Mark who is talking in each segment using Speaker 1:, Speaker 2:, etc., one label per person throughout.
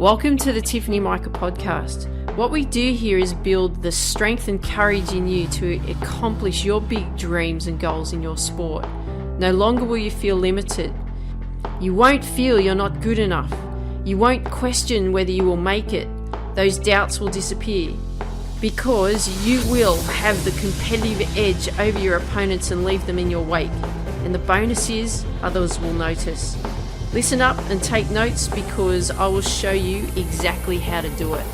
Speaker 1: Welcome to the Tiffany Mika podcast. What we do here is build the strength and courage in you to accomplish your big dreams and goals in your sport. No longer will you feel limited. You won't feel you're not good enough. You won't question whether you will make it. Those doubts will disappear because you will have the competitive edge over your opponents and leave them in your wake. And the bonus is others will notice. Listen up and take notes because I will show you exactly how to do it.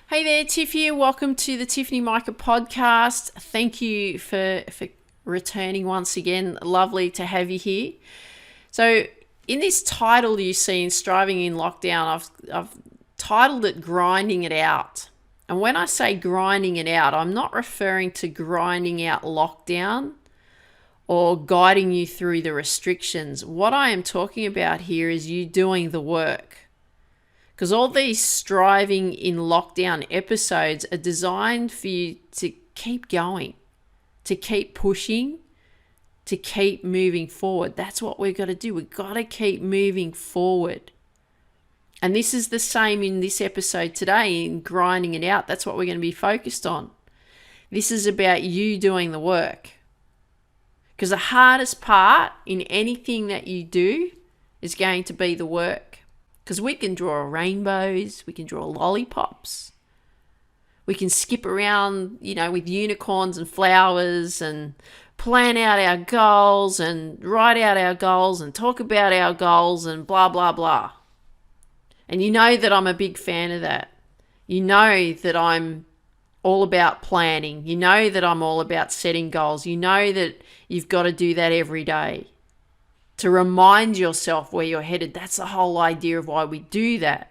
Speaker 1: Hey there, Tiff here. Welcome to the Tiffany Mika podcast. Thank you for returning once again. Lovely to have you here. So in this title you see in Striving in Lockdown, I've titled it Grinding It Out. And when I say grinding it out, I'm not referring to grinding out lockdown or guiding you through the restrictions. What I am talking about here is you doing the work. Because all these Striving in Lockdown episodes are designed for you to keep going, to keep pushing, to keep moving forward. That's what we've got to do. We've got to keep moving forward. And this is the same in this episode today in Grinding It Out. That's what we're going to be focused on. This is about you doing the work. Because the hardest part in anything that you do is going to be the work. Because we can draw rainbows, we can draw lollipops, we can skip around, with unicorns and flowers and plan out our goals and write out our goals and talk about our goals and blah, blah, blah. And you know that I'm a big fan of that. You know that I'm all about planning. You know that I'm all about setting goals. You know that you've got to do that every day. To remind yourself where you're headed. That's the whole idea of why we do that.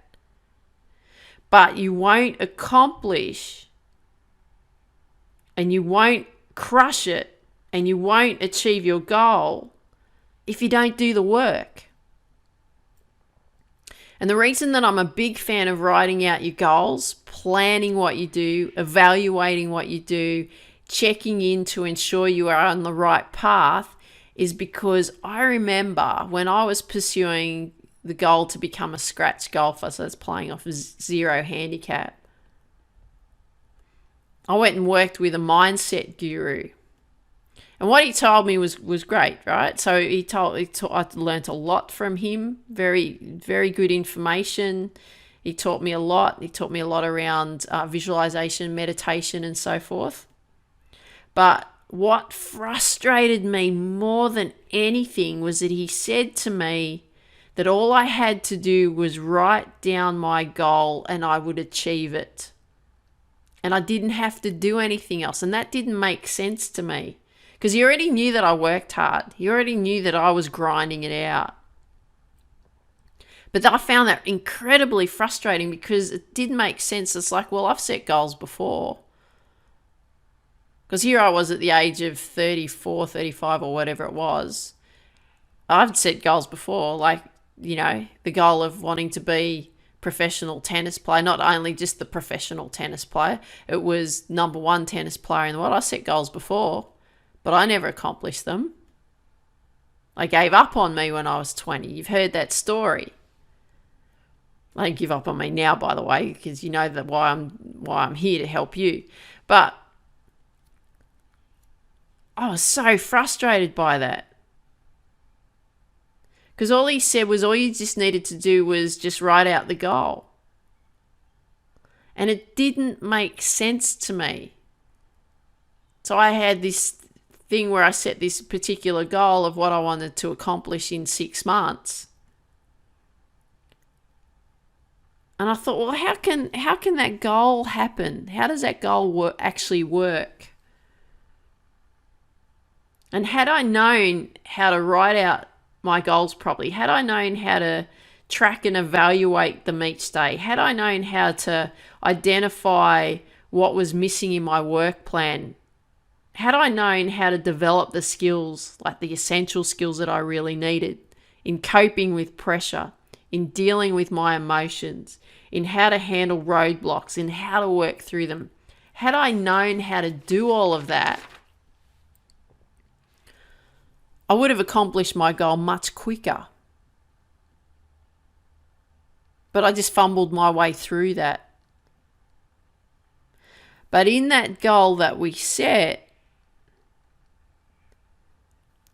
Speaker 1: But you won't accomplish and you won't crush it and you won't achieve your goal if you don't do the work. And the reason that I'm a big fan of writing out your goals, planning what you do, evaluating what you do, checking in to ensure you are on the right path is because I remember when I was pursuing the goal to become a scratch golfer, so that's playing off a zero handicap, I went and worked with a mindset guru. And what he told me was great, right? So I learned a lot from him, very, very good information. He taught me a lot. He taught me a lot around visualization, meditation, and so forth. But what frustrated me more than anything was that he said to me that all I had to do was write down my goal and I would achieve it. And I didn't have to do anything else. And that didn't make sense to me because he already knew that I worked hard. He already knew that I was grinding it out. But I found that incredibly frustrating because it didn't make sense. It's like, well, I've set goals before. Because here I was at the age of 34, 35 or whatever it was. I've set goals before, like, the goal of wanting to be professional tennis player, not only just the professional tennis player, it was number one tennis player in the world. I set goals before, but I never accomplished them. I gave up on me when I was 20. You've heard that story. I don't give up on me now, by the way, because you know that why I'm here to help you. But I was so frustrated by that. Because all he said was all you just needed to do was just write out the goal. And it didn't make sense to me. So I had this thing where I set this particular goal of what I wanted to accomplish in 6 months. And I thought, well, how can that goal happen? How does that goal actually work? And had I known how to write out my goals properly, had I known how to track and evaluate them each day, had I known how to identify what was missing in my work plan, Had I known how to develop the skills, like the essential skills that I really needed in coping with pressure, in dealing with my emotions, in how to handle roadblocks, in how to work through them, had I known how to do all of that, I would have accomplished my goal much quicker. But I just fumbled my way through that. But in that goal that we set,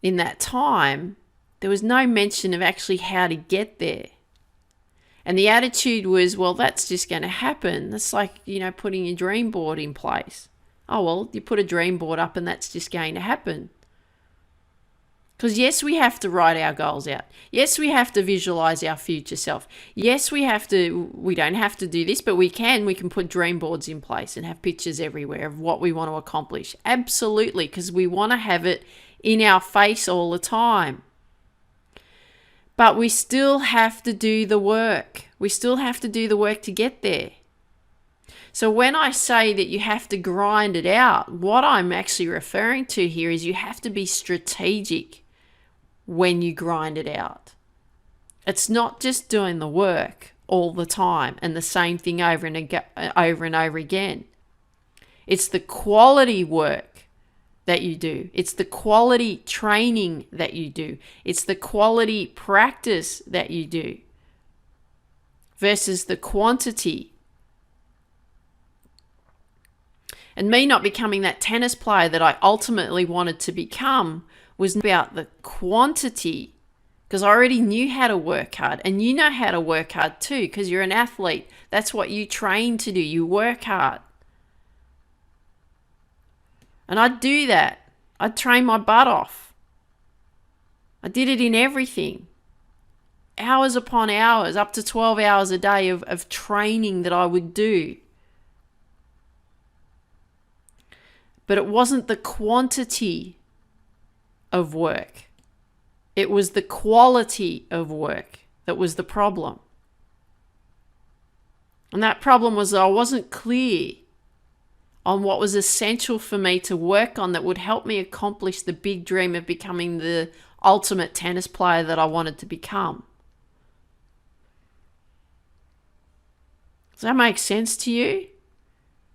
Speaker 1: in that time, there was no mention of actually how to get there. And the attitude was, well, that's just going to happen. That's like, putting your dream board in place. Oh, well, you put a dream board up and that's just going to happen. Because yes, we have to write our goals out. Yes, we have to visualize our future self. Yes, we don't have to do this, but we can put dream boards in place and have pictures everywhere of what we want to accomplish. Absolutely, because we want to have it in our face all the time. But we still have to do the work. We still have to do the work to get there. So when I say that you have to grind it out, what I'm actually referring to here is you have to be strategic when you grind it out. It's not just doing the work all the time and the same thing over and over again. It's the quality work that you do. It's the quality training that you do. It's the quality practice that you do versus the quantity. And me not becoming that tennis player that I ultimately wanted to become was about the quantity, because I already knew how to work hard, and you know how to work hard too because you're an athlete. That's what you train to do. You work hard. And I'd do that. I'd train my butt off. I did it in everything. Hours upon hours, up to 12 hours a day of training that I would do. But it wasn't the quantity of work. It was the quality of work that was the problem. And that problem was that I wasn't clear on what was essential for me to work on that would help me accomplish the big dream of becoming the ultimate tennis player that I wanted to become. Does that make sense to you?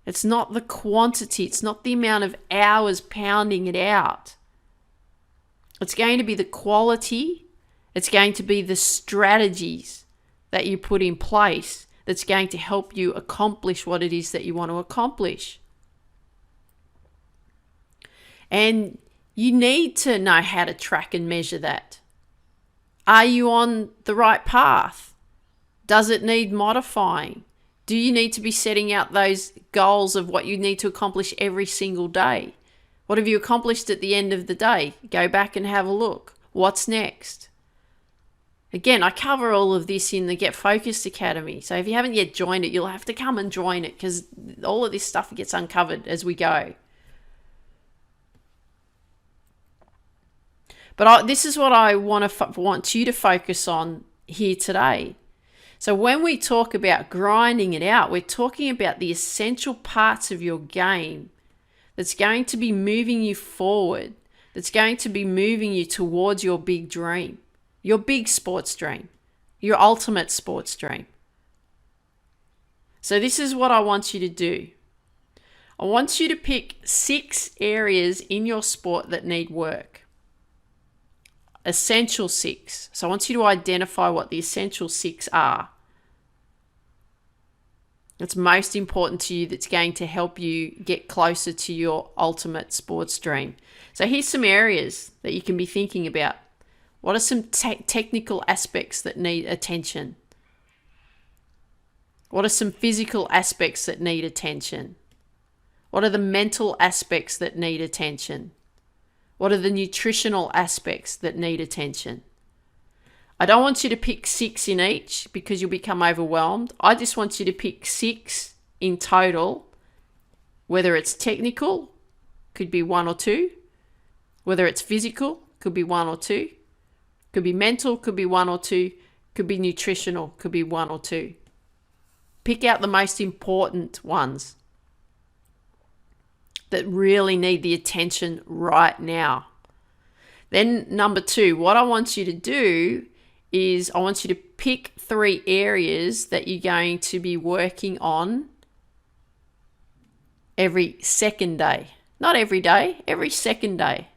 Speaker 1: It's not the quantity. It's not the amount of hours pounding it out. It's going to be the quality. It's going to be the strategies that you put in place that's going to help you accomplish what it is that you want to accomplish. And you need to know how to track and measure that. Are you on the right path? Does it need modifying? Do you need to be setting out those goals of what you need to accomplish every single day? What have you accomplished at the end of the day? Go back and have a look. What's next? Again, I cover all of this in the Get Focused Academy. So if you haven't yet joined it, you'll have to come and join it because all of this stuff gets uncovered as we go. But this is what I want you to focus on here today. So when we talk about grinding it out, we're talking about the essential parts of your game that's going to be moving you forward, that's going to be moving you towards your big dream, your big sports dream, your ultimate sports dream. So this is what I want you to do. I want you to pick 6 areas in your sport that need work. Essential 6. So I want you to identify what the essential 6 are. That's most important to you, that's going to help you get closer to your ultimate sports dream. So here's some areas that you can be thinking about. What are some technical aspects that need attention? What are some physical aspects that need attention? What are the mental aspects that need attention? What are the nutritional aspects that need attention? I don't want you to pick 6 in each because you'll become overwhelmed. I just want you to pick 6 in total, whether it's technical, could be 1 or 2. Whether it's physical, could be 1 or 2. Could be mental, could be 1 or 2. Could be nutritional, could be 1 or 2. Pick out the most important ones. that really need the attention right now. Then number 2, what I want you to do is I want you to pick 3 areas that you're going to be working on every second day. Not every day, every second day.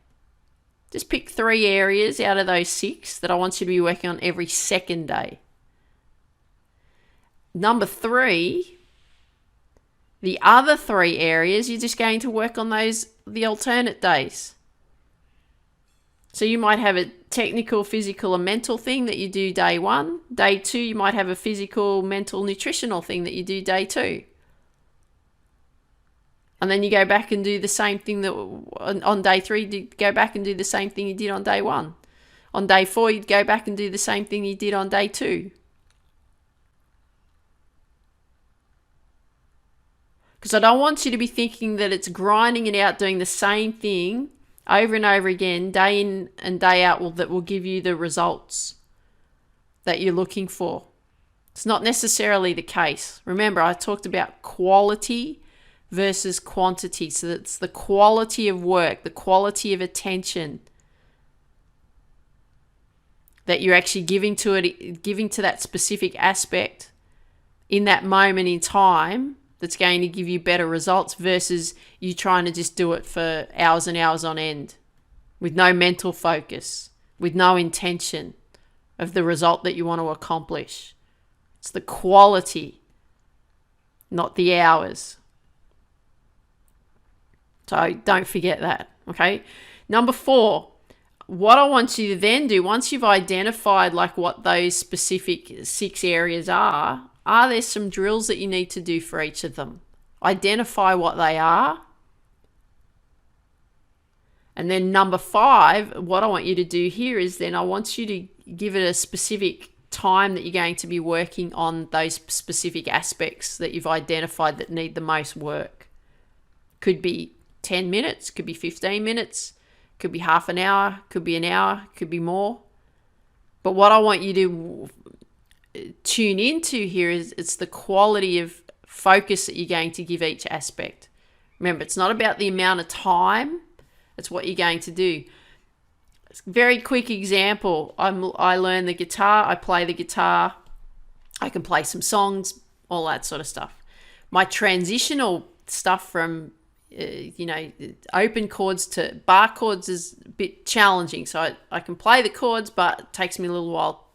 Speaker 1: Just pick 3 areas out of those 6 that I want you to be working on every second day. Number 3, the other 3 areas, you're just going to work on the alternate days. So you might have a technical, physical, and mental thing that you do day 1. Day 2, you might have a physical, mental, nutritional thing that you do day 2. And then you go back and do the same thing that on day 3, you go back and do the same thing you did on day 1. On day 4, you'd go back and do the same thing you did on day 2. Because I don't want you to be thinking that it's grinding it out, doing the same thing over and over again, day in and day out, that will give you the results that you're looking for. It's not necessarily the case. Remember, I talked about quality versus quantity. So that's the quality of work, the quality of attention that you're actually giving to it, giving to that specific aspect in that moment in time, that's going to give you better results versus you trying to just do it for hours and hours on end with no mental focus, with no intention of the result that you want to accomplish. It's the quality, not the hours. So don't forget that, okay? Number 4, what I want you to then do, once you've identified like what those specific 6 areas are there some drills that you need to do for each of them? Identify what they are. And then number 5, what I want you to do here is then I want you to give it a specific time that you're going to be working on those specific aspects that you've identified that need the most work. Could be 10 minutes, could be 15 minutes, could be half an hour, could be an hour, could be more. But what I want you to tune into here is it's the quality of focus that you're going to give each aspect. Remember, it's not about the amount of time, it's what you're going to do. Very quick example, I learn the guitar, I play the guitar, I can play some songs, all that sort of stuff. My transitional stuff from open chords to bar chords is a bit challenging. So I can play the chords, but it takes me a little while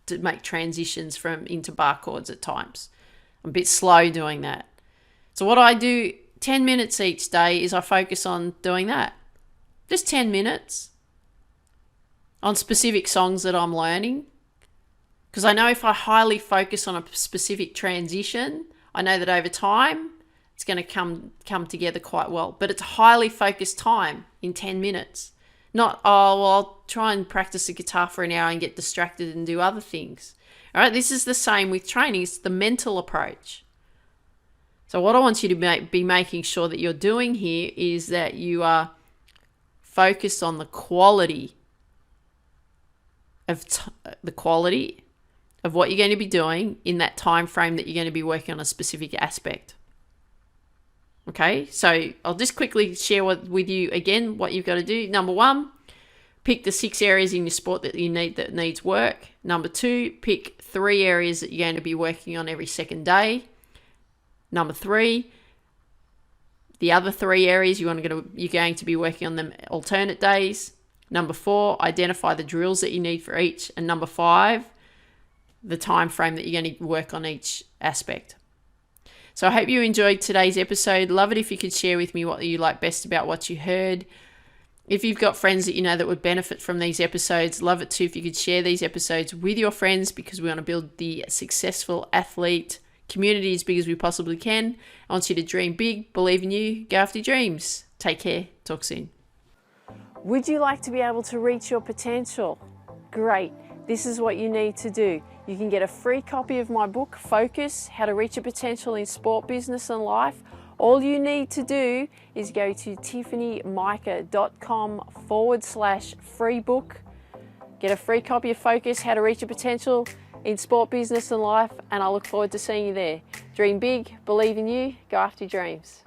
Speaker 1: to make transitions into bar chords at times. I'm a bit slow doing that. So what I do 10 minutes each day is I focus on doing that. Just 10 minutes on specific songs that I'm learning. Because I know if I highly focus on a specific transition, I know that over time it's going to come together quite well. But it's highly focused time in 10 minutes. Not, I'll try and practice the guitar for an hour and get distracted and do other things. All right, this is the same with training. It's the mental approach. So what I want you to be making sure that you're doing here is that you are focused on the quality of what you're going to be doing in that time frame that you're going to be working on a specific aspect. Okay, so I'll just quickly share with you again what you've got to do. Number 1, pick the 6 areas in your sport that needs work. Number 2, pick 3 areas that you're going to be working on every second day. Number 3, the other 3 areas you're going to be working on them alternate days. Number 4, identify the drills that you need for each. And number 5, the time frame that you're going to work on each aspect. So I hope you enjoyed today's episode. Love it if you could share with me what you like best about what you heard. If you've got friends that you know that would benefit from these episodes, love it too if you could share these episodes with your friends, because we want to build the successful athlete community as big as we possibly can. I want you to dream big, believe in you, go after your dreams. Take care. Talk soon. Would you like to be able to reach your potential? Great. This is what you need to do. You can get a free copy of my book, Focus, How to Reach Your Potential in Sport, Business and Life. All you need to do is go to tiffanymika.com/free book. Get a free copy of Focus, How to Reach Your Potential in Sport, Business and Life, and I look forward to seeing you there. Dream big, believe in you, go after your dreams.